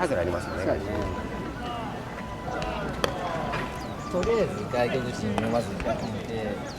外れありますよね。とりあえず外国人読まずにやってみて。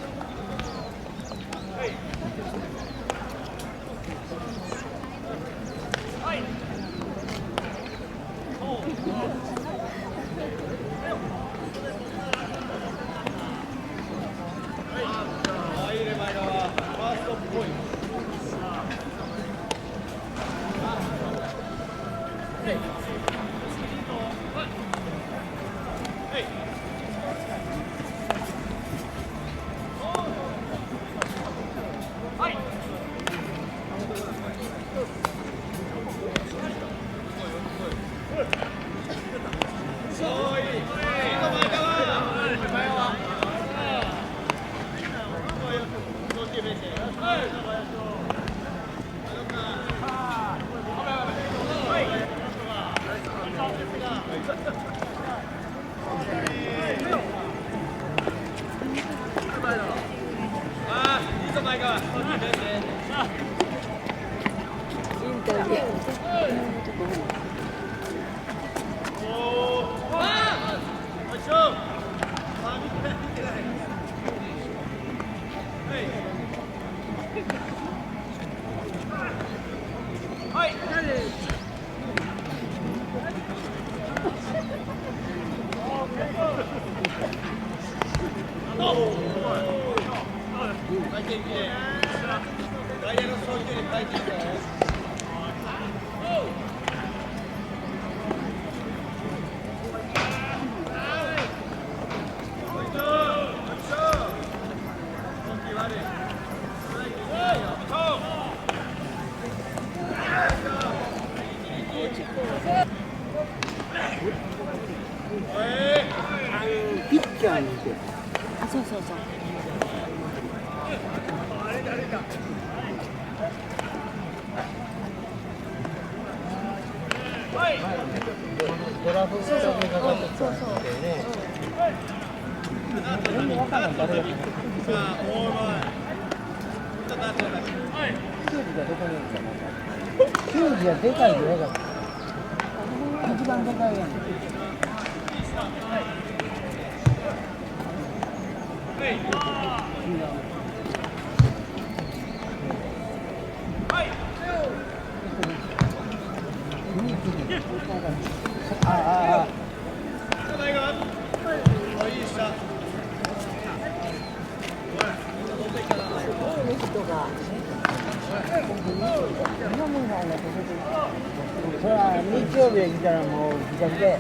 ピッチャーにて。あ、そうそうそう。ドラフトにかかってたんでね。全然わからない誰が。球児がどこにいるかな。球児はでかいでよかった。一番でかいやん。それは日曜日へ来たらもう自宅で。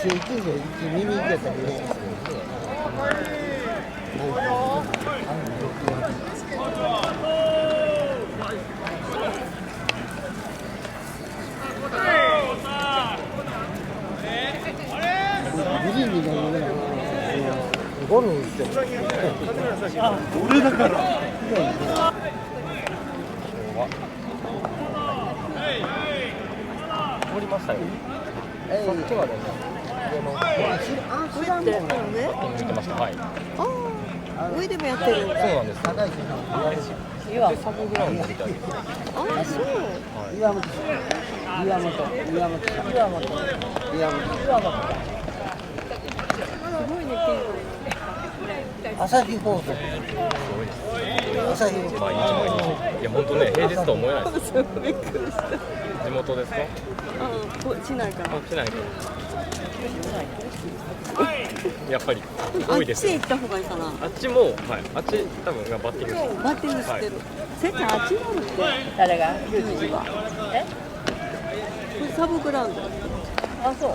新球場見に行けたりね。グリーンになるね。ゴルフしてる。俺だから通りましたよ。さっきまでね、上の上ってるのね。見てました。はい。あ、上でもやってる。そうなんです。高いで、サブグラウンドみたいです。あ、そう。岩本さん。岩本。すごいね、ピン朝日放送。朝日放送。毎日。いや、本当ね、平日と思えないです。ク。びっくりした。地元ですか？しないから。あ、しないか。やっぱりあ多いですよ。っちへ行った方がいいかな。あっちも、はい、あっち多分今バッティングしてる。バッティングしてる。せっかあっちにあるって。誰が？ユージは。これサブグラウンド。あ、そう。